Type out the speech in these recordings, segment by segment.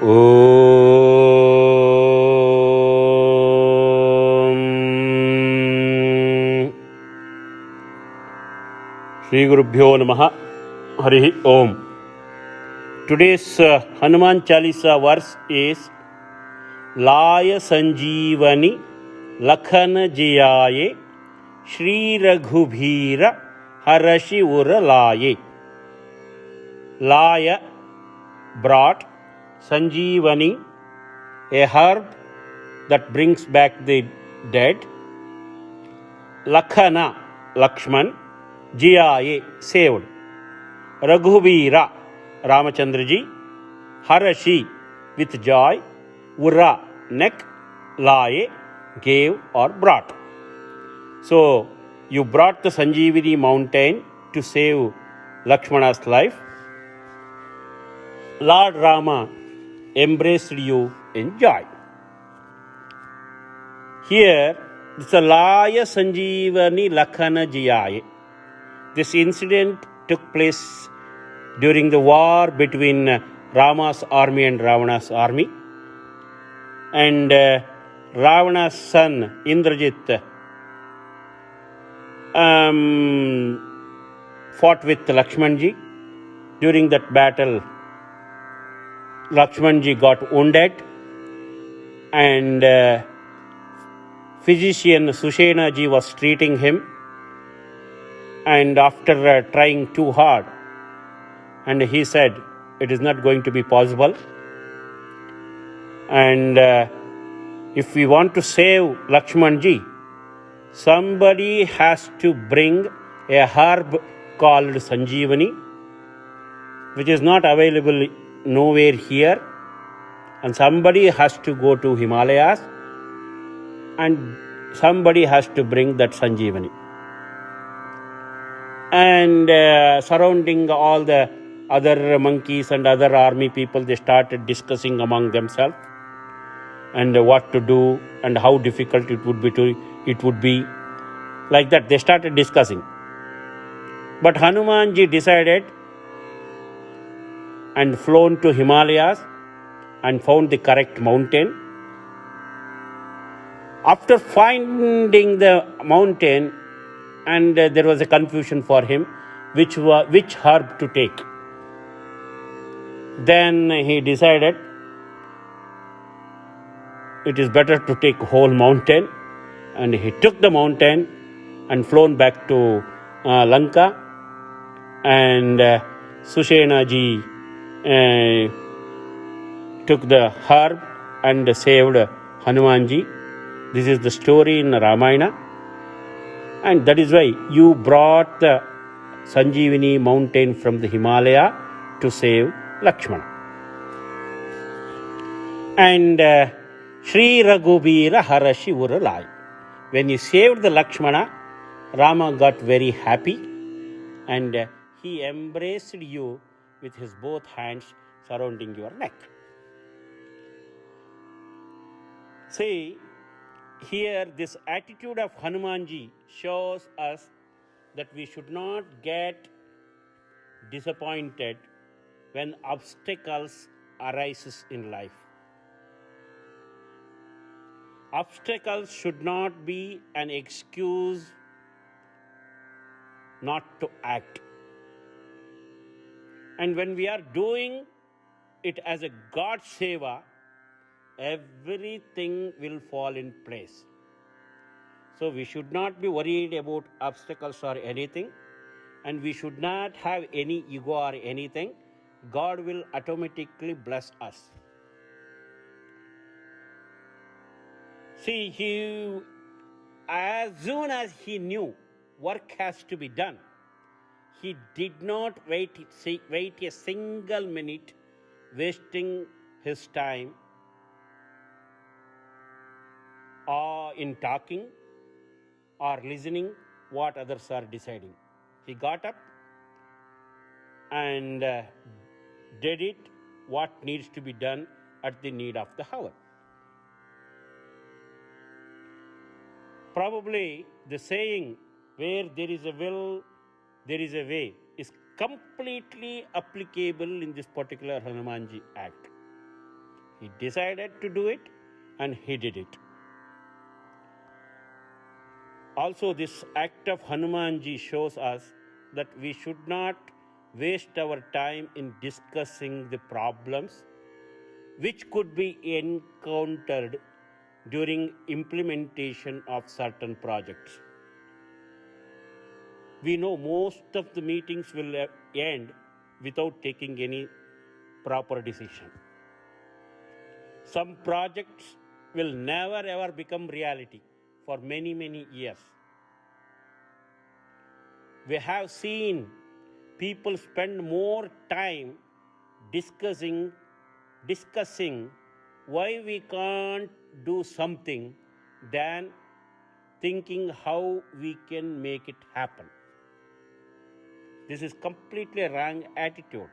Om Shri Gurubhyo Namaha Harihi Om. Today's Hanuman Chalisa verse is Laya Sanjeevani Lakhana Jiyaye Shri Raghubhira Harashi Uralaye. Laya brought, Sanjeevani a herb that brings back the dead, Lakhana Lakshman, Jiyaye saved, Raghubhira Ramachandraji, Harashi with joy, Ura neck, Laye gave or brought. So you brought the Sanjeevani mountain to save Lakshmana's life. Lord Rama embraced you in joy. Here, it's a Laya Sanjeevani Lakhana Jiyaye. This incident took place during the war between Rama's army and Ravana's army. And Ravana's son Indrajit fought with Lakshmanji. During that battle, Lakshmanji got wounded, and physician Sushenaji was treating him, and after trying too hard, and he said it is not going to be possible, and if we want to save Lakshmanji, somebody has to bring a herb called Sanjeevani, which is not available nowhere here, and somebody has to go to Himalayas, and somebody has to bring that Sanjeevani. And surrounding all the other monkeys and other army people, they started discussing among themselves and what to do and how difficult it would be. Like that, they started discussing. But Hanumanji decided and flown to Himalayas and found the correct mountain. After finding the mountain, and there was a confusion for him which herb to take. Then he decided it is better to take whole mountain, and he took the mountain and flown back to Lanka, and Sushenaji took the herb and saved Hanumanji. This is the story in Ramayana, and that is why you brought the Sanjeevani mountain from the Himalaya to save Lakshmana. And Shri Raghubhira Harashi Uralai. When you saved the Lakshmana, Rama got very happy, and he embraced you with his both hands surrounding your neck. See, here this attitude of Hanumanji shows us that we should not get disappointed when obstacles arises in life. Obstacles should not be an excuse not to act. And when we are doing it as a God seva, everything will fall in place. So we should not be worried about obstacles or anything, and we should not have any ego or anything. God will automatically bless us. See, as soon as he knew work has to be done, he did not wait a single minute, wasting his time or in talking or listening what others are deciding. He got up and did it what needs to be done at the need of the hour. Probably the saying, where there is a will, there is a way, is completely applicable in this particular Hanumanji act. He decided to do it and he did it. Also, this act of Hanumanji shows us that we should not waste our time in discussing the problems which could be encountered during implementation of certain projects. We know most of the meetings will end without taking any proper decision. Some projects will never ever become reality for many, many years. We have seen people spend more time discussing why we can't do something than thinking how we can make it happen. This is completely wrong attitude.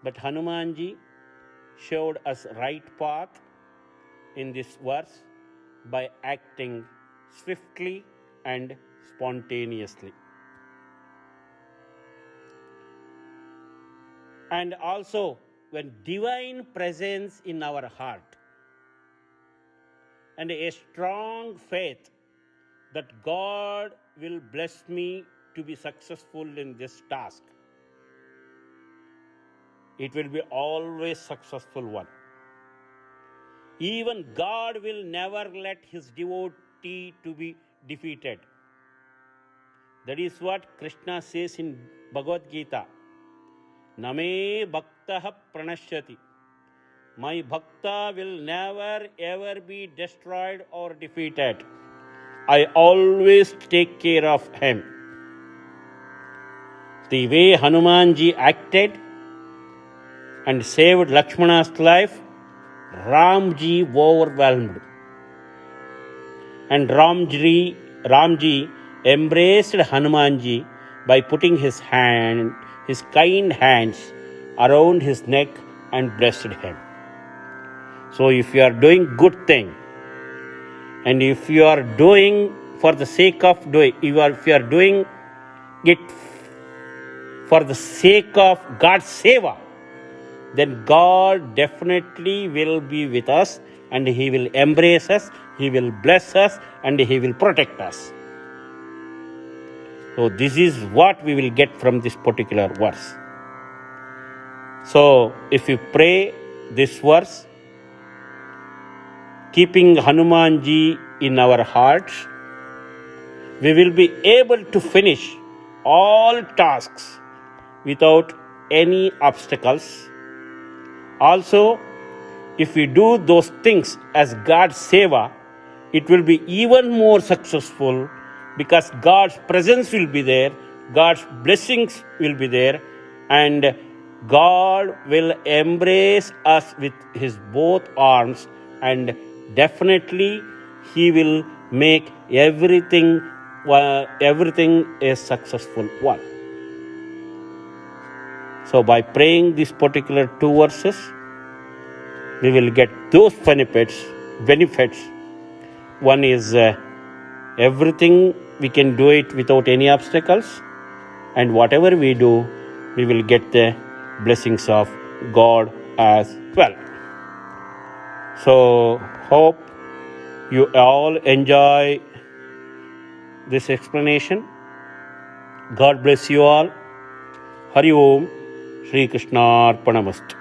But Hanumanji showed us right path in this verse by acting swiftly and spontaneously. And also, when divine presence in our heart and a strong faith that God will bless me to be successful in this task, it will be always successful one. Even God will never let his devotee to be defeated. That is what Krishna says in Bhagavad Gita. Name bhaktaha pranashyati. My bhakta will never ever be destroyed or defeated. I always take care of him. The way Hanumanji acted and saved Lakshmana's life, Ramji overwhelmed. And Ramji embraced Hanumanji by putting his kind hands around his neck and blessed him. So if you are doing good thing, and if you are doing for the sake of doing, if you are doing it for the sake of God's seva, then God definitely will be with us and he will embrace us, he will bless us and he will protect us. So this is what we will get from this particular verse. So if you pray this verse, keeping Hanumanji in our hearts, we will be able to finish all tasks without any obstacles. Also, if we do those things as God's seva, it will be even more successful because God's presence will be there, God's blessings will be there, and God will embrace us with his both arms, and definitely he will make everything a successful one. So by praying these particular two verses, we will get those benefits. One is everything we can do it without any obstacles, and whatever we do, we will get the blessings of God as well. So hope you all enjoy this explanation. God bless you all. Hari Om. Shri Krishna Arpanamastu.